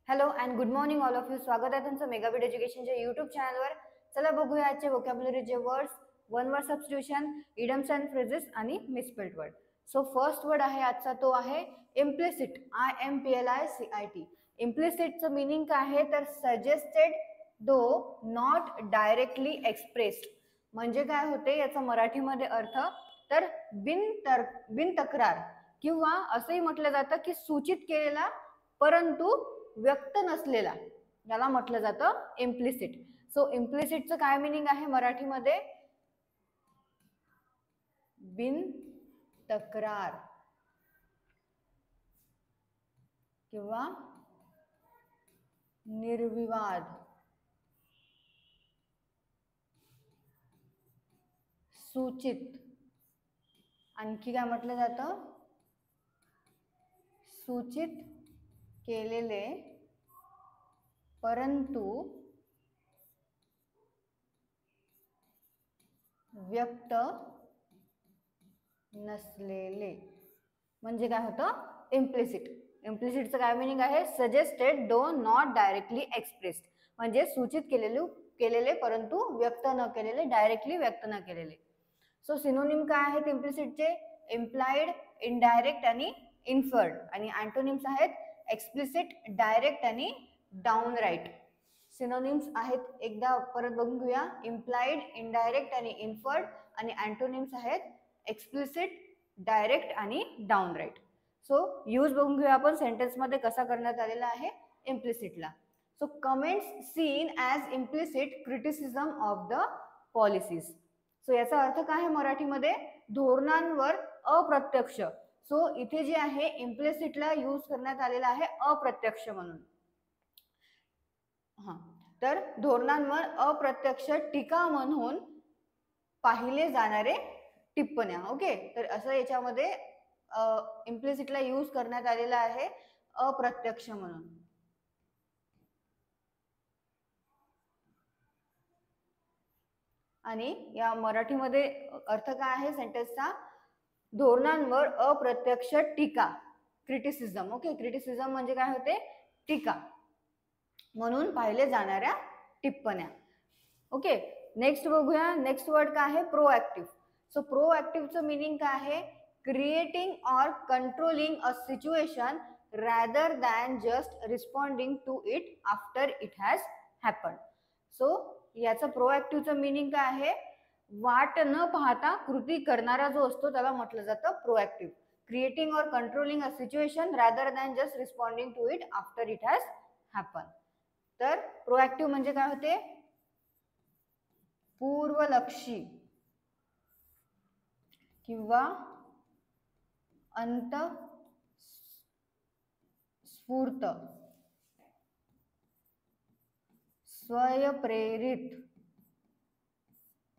Hello and good morning all of you. स्वागत आहे तुमचं मेगाबिट एज्युकेशनच्या यूट्यूब चॅनलवर. चला बघूया आजचे व्होकॅब्युलरीचे words, one word substitution, idioms and phrases आणि misspelled word. So first word आहे आजचा तो आहे इम्प्लिसिट. IMPLICIT. इम्प्लिसिटचं मिनिंग काय आहे तर suggested do not directly expressed. म्हणजे काय होते याचा मराठीमध्ये अर्थ तर बिन तक्रार किंवा असंही म्हटलं जातं की सूचित केलेला परंतु व्यक्त नसलेला याला म्हटलं जातं इम्प्लिसिट. सो इम्प्लिसिटचं काय मिनिंग आहे मराठीमध्ये बिन तक्रार किंवा निर्विवाद, सूचित. आणखी काय म्हटलं जातं सूचित केलेले परंतु व्यक्त नसलेले म्हणजे काय होतं इम्प्लिसिट. इम्प्लिसिटचं काय मिनिंग आहे suggested do not directly expressed म्हणजे सूचित केलेले परंतु व्यक्त न केलेले, डायरेक्टली व्यक्त न केलेले. सो सिनोनिम काय आहेत इम्प्लिसिटचे इम्प्लाइड, इनडायरेक्ट आणि इन्फर्ड. आणि अँटोनिम्स आहेत एक्सप्लिसिट, डायरेक्ट आणि डाऊनराईट. सिनोनिम्स आहेत एकदा परत बघून घेऊया इम्प्लाइड, इनडायरेक्ट आणि इन्फर्ड. आणि अँटोनिम्स आहेत एक्सप्लिसिट, डायरेक्ट आणि डाऊनराईट. सो यूज बघून घेऊया आपण सेंटेन्समध्ये कसा करण्यात आलेला आहे इम्प्लिसिटला. So comments seen as implicit criticism of the policies. So याचा अर्थ काय आहे मराठीमध्ये धोरणांवर अप्रत्यक्ष. सो इथे जे आहे इम्प्लिसिटला यूज करण्यात आलेला आहे अप्रत्यक्ष म्हणून. तर धोरणांवर अप्रत्यक्ष टीका म्हणून पाहिले जाणारे टिप्पण्या. ओके, तर असं याच्यामध्ये इम्प्लिसिटला यूज करण्यात आलेला आहे अप्रत्यक्ष म्हणून. आणि या मराठीमध्ये अर्थ काय आहे सेंटेन्सचा धोरणांवर अप्रत्यक्ष टीका, क्रिटिसिझम. ओके, क्रिटिसिझम म्हणजे काय होते टीका म्हणून पाहिले जाणाऱ्या टिप्पण्या. ओके, नेक्स्ट बघूया. नेक्स्ट वर्ड काय आहे प्रोएक्टिव्ह. सो प्रोएक्टिव्हचं मिनिंग काय आहे creating or controlling a situation rather than just responding to it after it has happen. So याचं प्रोएक्टिव्हचं मिनिंग काय आहे वाट न पाहता कृती करणारा जो असतो त्याला म्हटलं जातं proactive. Creating or controlling a situation rather than just responding to it after it has happen. तर प्रोएक्टिव्ह म्हणजे काय होते पूर्वलक्षी किंवा अंतःस्फूर्त, स्वयंप्रेरित.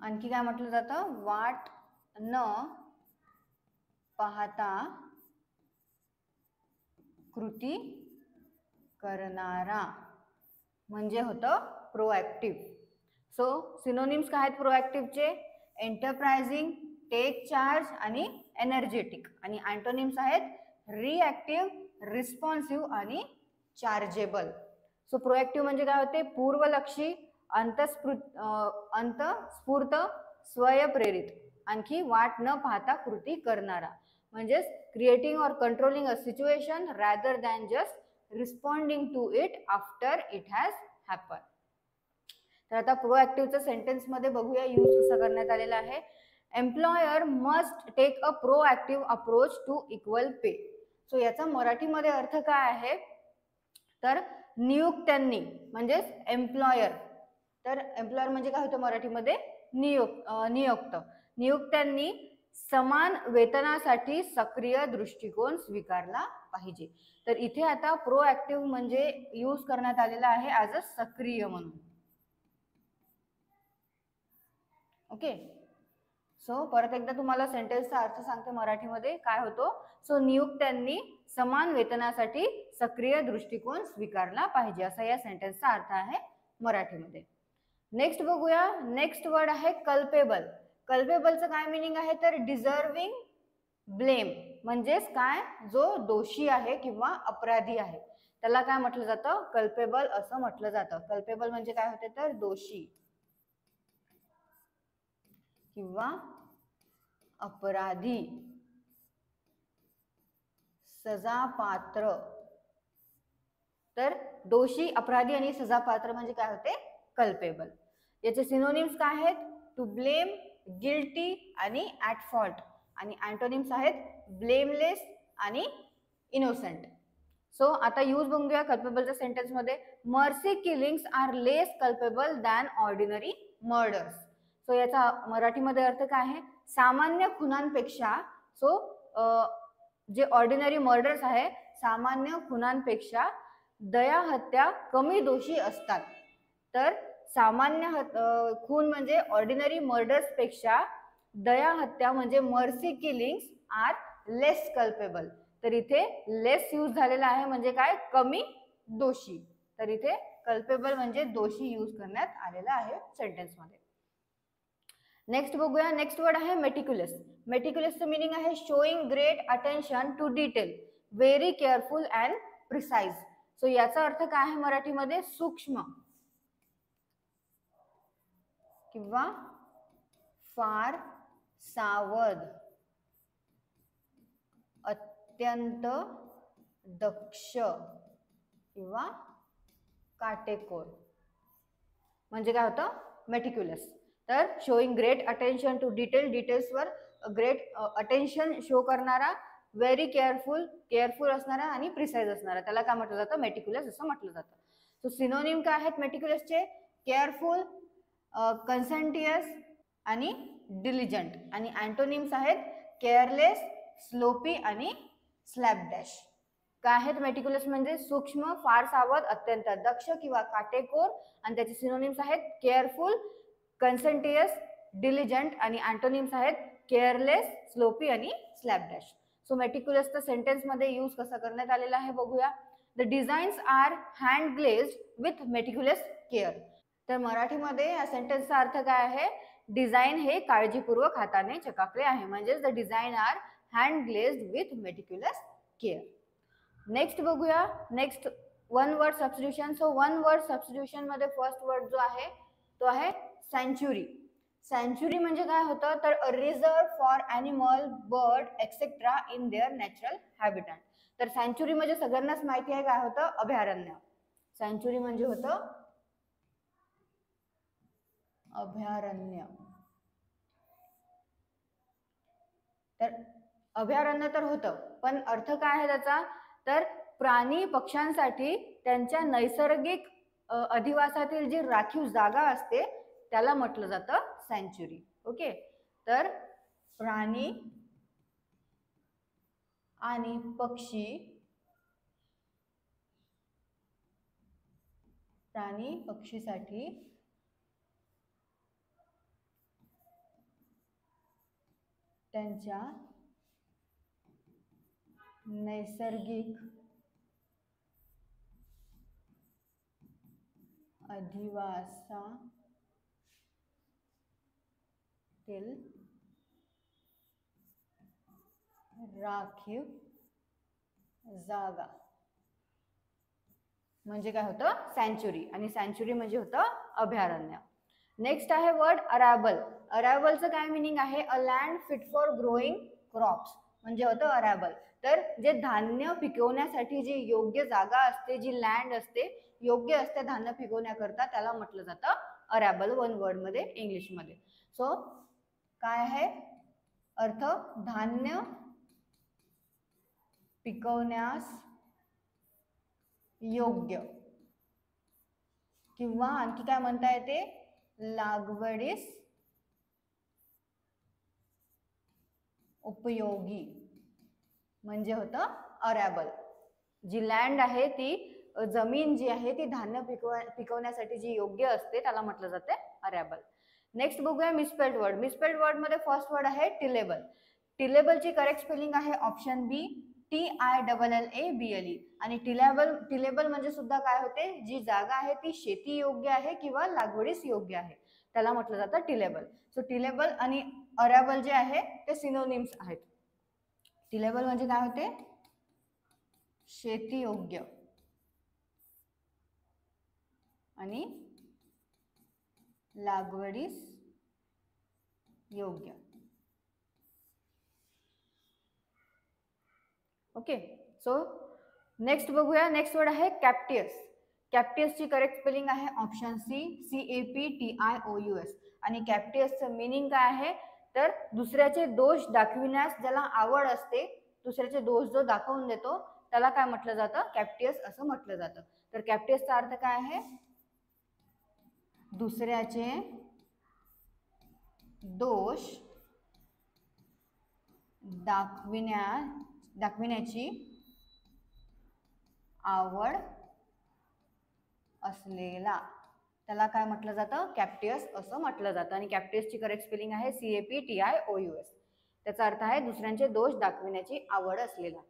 आणखी काय म्हटलं जातं वाट न पाहता कृती करणारा म्हणजे होतं प्रोएक्टिव्ह. सो सिनोनिम्स काय आहेत प्रोएक्टिव्हचे एंटरप्राइजिंग, टेक चार्ज आणि एनर्जेटिक. आणि अँटोनिम्स आहेत रिॲक्टिव्ह, रिस्पॉन्सिव्ह आणि चार्जेबल. सो प्रोएक्टिव्ह म्हणजे काय होते पूर्वलक्षी, अंतःस्फूर्त, स्वयंप्रेरित. आणखी वाट न पाहता कृती करणारा म्हणजे creating or controlling a situation rather than just responding to it after it has happen. तर आता प्रोएक्टिव्हचं सेंटेन्समध्ये बघूया यूज कसा करण्यात आलेला आहे. Employer must take a proactive approach to equal pay. So याचा मराठीमध्ये अर्थ काय आहे तर नियुक्त्यांनी म्हणजेच एम्प्लॉयर. तर एम्प्लॉयर म्हणजे काय होतं मराठीमध्ये नियुक्त. नियुक्त्यांनी समान वेतनासाठी सक्रिय दृष्टिकोन स्वीकारला पाहिजे. तर इथे आता प्रोएक्टिव्ह म्हणजे यूज करण्यात आलेला आहे ॲज अ सक्रिय म्हणून. ओके, सो परत एकदा तुम्हाला सेंटेन्सचा अर्थ सांगते मराठीमध्ये काय होतो. सो नियुक्त्यांनी समान वेतनासाठी सक्रिय दृष्टिकोन स्वीकारला पाहिजे असा या सेंटेन्सचा अर्थ आहे मराठीमध्ये. नेक्स्ट बघूया. नेक्स्ट वर्ड आहे कल्पेबल. कल्पेबलचं काय मिनिंग आहे तर डिझर्विंग ब्लेम म्हणजेच काय जो दोषी आहे किंवा अपराधी आहे. त्याला काय म्हटलं जातं, कल्पेबल असं म्हटलं जातं. कल्पेबल म्हणजे काय होते तर दोषी किंवा अपराधी, सजापात्र. तर दोषी, अपराधी आणि सजापात्र म्हणजे काय होते, कल्पेबल. याचे सिनोनिम्स काय आहेत, टू ब्लेम, गिल्टी आणि ऍट फॉल्ट. आणि अँटोनिम्स आहेत ब्लेमलेस आणि इनोसेंट. सो आता यूज बघूया कल्पेबलच्या सेंटेन्स मध्ये. Mercy killings are less culpable than ordinary murders. So याचा मराठीमध्ये अर्थ काय आहे, सामान्य खुनांपेक्षा, सो जे ऑर्डिनरी मर्डर्स आहे, सामान्य खुनांपेक्षा दया हत्या कमी दोषी असतात. तर सामान्य खून म्हणजे ऑर्डिनरी मर्डर्स पेक्षा दया हत्या म्हणजे mercy killings are less culpable. तर इथे लेस यूज झालेला आहे म्हणजे काय, कमी दोषी. तर इथे कल्पेबल म्हणजे दोषी यूज करण्यात आलेला आहे सेंटेन्स मध्ये. नेक्स्ट बघूया, नेक्स्ट वर्ड आहे मेटिक्युलस. मेटिक्युलसचं मिनिंग आहे showing great attention to detail, very careful and precise. So याचा अर्थ काय आहे मराठीमध्ये, सूक्ष्म किंवा फार सावध, अत्यंत दक्ष किंवा काटेकोर म्हणजे काय होतं, मेटिक्युलस. तर showing great attention to detail, डिटेल्सवर ग्रेट अटेन्शन शो करणारा, व्हेरी केअरफुल असणारा आणि प्रिसाइज असणारा, त्याला काय म्हटलं जातं, मेटिक्युलस असं म्हटलं जातं. सो सिनोनिम काय आहेत मेटिक्युलसचे, केअरफुल, कन्सेंटियस आणि डिलिजंट. आणि अँटोनिम्स आहेत केअरलेस, स्लोपी आणि स्लॅपडॅश. काय आहेत मेटिक्युलस म्हणजे सूक्ष्म, फार सावध, अत्यंत दक्ष किंवा काटेकोर. आणि त्याचे सिनोनिम्स आहेत केअरफुल, कन्सेंटियस, डिलिजंट. आणि अँटोनिम्स आहेत केअरलेस, स्लोपी आणि स्लॅपडॅश. सो मेटिक्युलसचा सेंटेन्स मध्ये यूज कसा करण्यात आलेला आहे बघूया. The designs are hand glazed with meticulous care. तर मराठीमध्ये या सेंटेन्सचा अर्थ काय आहे, डिझाईन हे काळजीपूर्वक हाताने चकाकले आहे, म्हणजेच the design are hand glazed with meticulous care. Next बघूया, next one word substitution. So one word substitution मध्ये फर्स्ट वर्ड जो आहे तो आहे सँच्युरी. सँच्युरी म्हणजे काय होतं तर a reserve for animal, bird etcetera in their natural habitat. तर सँच्युरी म्हणजे सगळ्यांनाच माहिती आहे काय होतं, अभयारण्य. सँच्युरी म्हणजे होतं अभयारण्य. तर अभयारण्य तर होतं, पण अर्थ काय आहे त्याचा, तर प्राणी पक्ष्यांसाठी त्यांच्या नैसर्गिक अधिवासातील जी राखीव जागा असते त्याला म्हटलं जातं सँच्युरी. ओके, तर प्राणी आणि पक्षीसाठी त्यांच्या नैसर्गिक अधिवासातील राखीव जागा म्हणजे काय होतं, सँच्युरी. आणि सँच्युरी म्हणजे होतं अभयारण्य. नेक्स्ट आहे वर्ड अरॅबल. अरॅबलचं काय मिनिंग आहे, अ land fit for growing crops म्हणजे होतं अरॅबल. तर जे धान्य पिकवण्यासाठी जी योग्य जागा असते, जी लँड असते, योग्य असते धान्य पिकवण्याकरता, त्याला म्हटलं जातं अरॅबल वन वर्ड मध्ये इंग्लिशमध्ये. सो काय आहे अर्थ, धान्य पिकवण्यास योग्य किंवा आणखी काय म्हणता येते, लागवडीस उपयोगी म्हणजे होतं अरॅबल. जी लँड आहे ती, जमीन जी आहे ती धान्य पिकवण्यासाठी जी योग्य असते त्याला म्हटलं जाते अरॅबल. नेक्स्ट बघूया मिसस्पेल्ड वर्ड. मिसस्पेल्ड वर्ड मध्ये फर्स्ट वर्ड आहे टिलेबल. टिलेबलची करेक्ट स्पेलिंग आहे ऑप्शन बी, TILLABLE. आणि टिलेबल म्हणजे सुद्धा काय होते, जी जागा आहे ती शेती योग्य आहे किंवा लागवडीस योग्य आहे त्याला म्हटलं जातं टिलेबल. सो टिलेबल आणि अरॅबल जे आहे ते सिनोनिम्स आहेत. टिलेबल म्हणजे काय होते, शेती योग्य आणि लागवडीस योग्य. ओके, सो नेक्स्ट बघूया. नेक्स्ट वर्ड आहे कॅप्टियस. कॅप्टियसची करेक्ट स्पेलिंग आहे ऑप्शन सी, CAPTIOUS. आणि कॅप्टियसचं मीनिंग काय आहे तर दुसऱ्याचे दोष दाखविण्यास ज्याला आवड असते, दुसऱ्याचे दोष जो दाखवून देतो त्याला काय म्हटलं जातं, कॅप्टियस असं म्हटलं जातं. तर कॅप्टियसचा अर्थ काय आहे, दुसऱ्याचे दोष दाखविण्याची आवड असलेला, त्याला काय म्हटलं जातं, कॅप्टियस असं म्हटलं जातं. आणि कॅप्टियसची करेक्ट स्पेलिंग आहे CAPTIOUS. त्याचा अर्थ आहे दुसऱ्यांचे दोष दाखविण्याची आवड असलेला.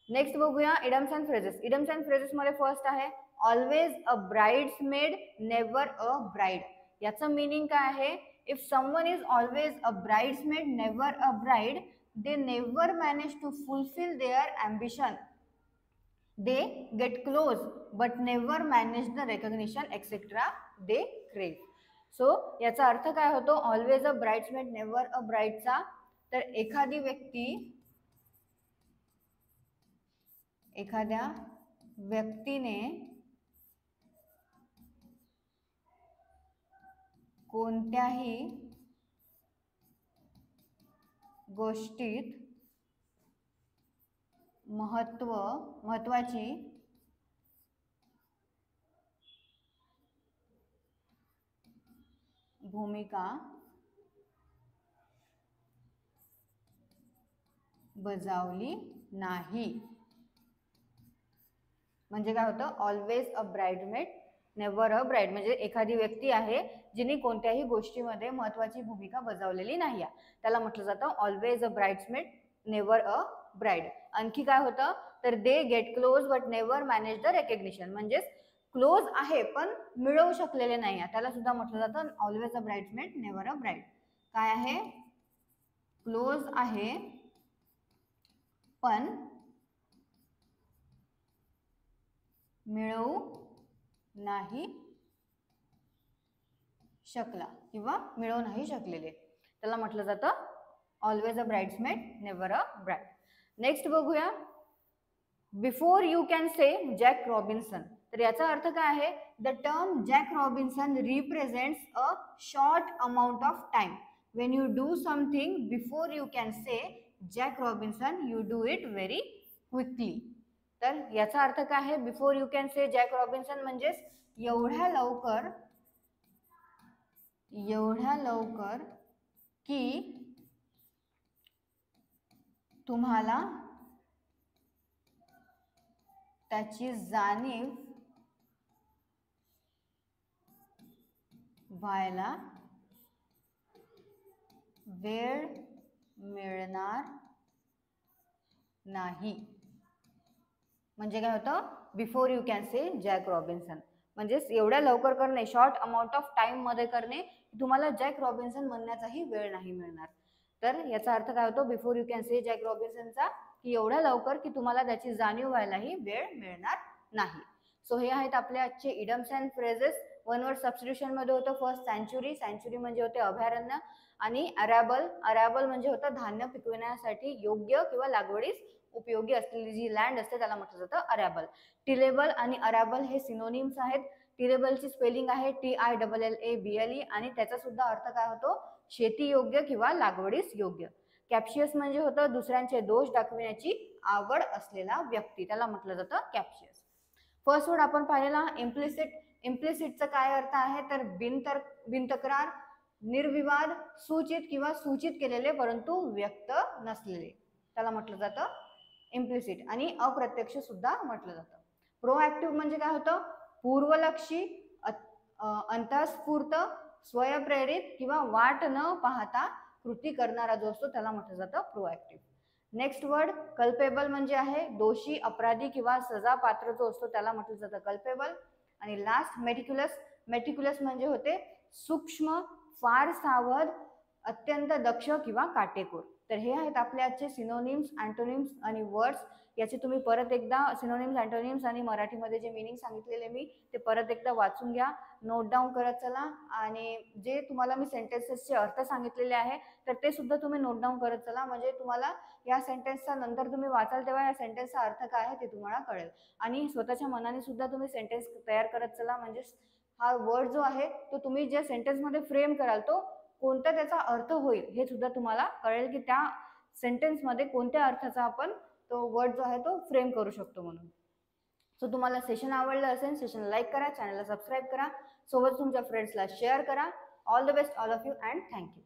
नेक्स्ट बघूया इडम्स अँड फ्रेजेस. इडम्स अँड फ्रेजेस मध्ये फर्स्ट आहे always a bridesmaid never a bride. याचं मीनिंग काय आहे, if someone is always a bridesmaid never a bride, they never manage to fulfill their ambition. They get close but never manage the recognition etc. they crave. So याचा अर्थ काय होतो, always a bridesmaid never अ ब्राइडचा, तर एखाद्या व्यक्तीने कोणत्याही गोष्टीत महत्वाची भूमिका बजावली नाही. म्हणजे काय होतं, always a bridesmaid never a bride, म्हणजे एखादी व्यक्ती आहे जिने कोणत्याही गोष्टीमध्ये महत्वाची भूमिका बजावलेली नाही, त्याला म्हटलं जातं always a bridesmaid never a bride. आणखी काय होतं तर they get close but never manage the recognition, म्हणजे क्लोज आहे पण मिळवू शकलेले नाही, त्याला सुद्धा म्हटलं जातं always a bridesmaid never a bride. काय आहे, क्लोज आहे पण मिळवू नाही शकला किंवा मिळवू नाही शकलेले, त्याला म्हटलं जातं always a bridesmaid never a bride. Next बघूया before you can say Jack Robinson. तर याचा अर्थ काय आहे, the term Jack Robinson represents a short amount of time. When you do something before you can say Jack Robinson, you do it very quickly. तर याचा अर्थ काय आहे, before you can say Jack Robinson म्हणजे एवढ्या लवकर की तुम्हाला त्याची जाणीव व्हायला वेळ मिळणार नाही. म्हणजे काय होतं, before you can say Jack Robinson म्हणजे एवढ्या लवकर करणे, शॉर्ट अमाउंट ऑफ टाइम मध्ये करणे, तुम्हाला जॅक रॉबिन्सन म्हणण्याचाही वेळ नाही मिळणार. तर याचा अर्थ काय होतो before you can say Jack रॉबिन्सनचा, की एवढ्या लवकर की तुम्हाला त्याची जाणीव व्हायलाही वेळ मिळणार नाही. सो हे आहेत आपले आजचे idioms and phrases. One word substitution मध्ये होतं फर्स्ट सँच्युरी. सँच्युरी म्हणजे होते अभयारण्य. आणि अरॅबल म्हणजे होतं धान्य पिकविण्यासाठी योग्य किंवा लागवडीस उपयोगी असलेली जी लँड असते त्याला म्हटलं जातं अरॅबल. टिलेबल आणि अरॅबल हे सिनोनिम्स आहेत. टिलेबलची स्पेलिंग आहे TILLABLE आणि त्याचा सुद्धा अर्थ काय होतो, शेती योग्य किंवा लागवडीस योग्य. कॅप्शियस म्हणजे होतं दुसऱ्यांचे दोष दाखविण्याची आवड असलेला व्यक्ती, त्याला म्हटलं जातं कॅप्शियस. फर्स्ट वर्ड आपण पाहिलेला इम्प्लिसिट. इम्प्लिसिटचा काय अर्थ आहे तर बिनतक्रार, निर्विवाद, सूचित किंवा सूचित केलेले परंतु व्यक्त नसलेले, त्याला म्हटलं जातं इम्प्लिसिट. आणि अप्रत्यक्ष सुद्धा म्हटलं जातं. प्रोएक्टिव्ह म्हणजे काय होतं, पूर्वलक्षी, अंतःस्फूर्त, स्वयंप्रेरित किंवा वाट न पाहता कृती करणारा जो असतो त्याला म्हटलं जातं प्रोएक्टिव्ह. नेक्स्ट वर्ड कल्पेबल म्हणजे आहे दोषी, अपराधी किंवा सजा पात्र जो असतो त्याला म्हटलं जातं कल्पेबल. आणि लास्ट मेटिक्युलस. मेटिक्युलस म्हणजे होते सूक्ष्म, फार सावध, अत्यंत दक्ष किंवा काटेकोर. तर हे आहेत आपले आजचे सिनोनिम्स, अँटोनिम्स आणि वर्ड्स. याचे तुम्ही परत एकदा सिनोनिम्स, अँटोनिम्स आणि मराठीमध्ये जे मीनिंग सांगितलेले मी ते परत एकदा वाचून घ्या, नोट डाऊन करत चला. आणि जे तुम्हाला मी सेंटेन्सेसचे अर्थ सांगितलेले आहे तर ते सुद्धा तुम्ही नोट डाऊन करत चला, म्हणजे तुम्हाला या सेंटेन्सचा नंतर तुम्ही वाचाल तेव्हा या सेंटेन्सचा अर्थ काय आहे ते तुम्हाला कळेल. आणि स्वतःच्या मनाने सुद्धा तुम्ही सेंटेन्स तयार करत चला, म्हणजे हा वर्ड जो आहे तो तुम्ही ज्या सेंटेन्समध्ये फ्रेम कराल तो कोणता त्याचा अर्थ होईल हे सुद्धा तुम्हाला कळेल की त्या सेंटेन्समध्ये कोणत्या अर्थाचा आपण तो वर्ड जो आहे तो फ्रेम करू शकतो म्हणून. सो तुम्हाला सेशन आवडलं असेल, सेशन लाईक करा, चॅनलला सबस्क्राईब करा, सोबत तुमच्या फ्रेंड्सला शेअर करा. All the best all of you and thank you.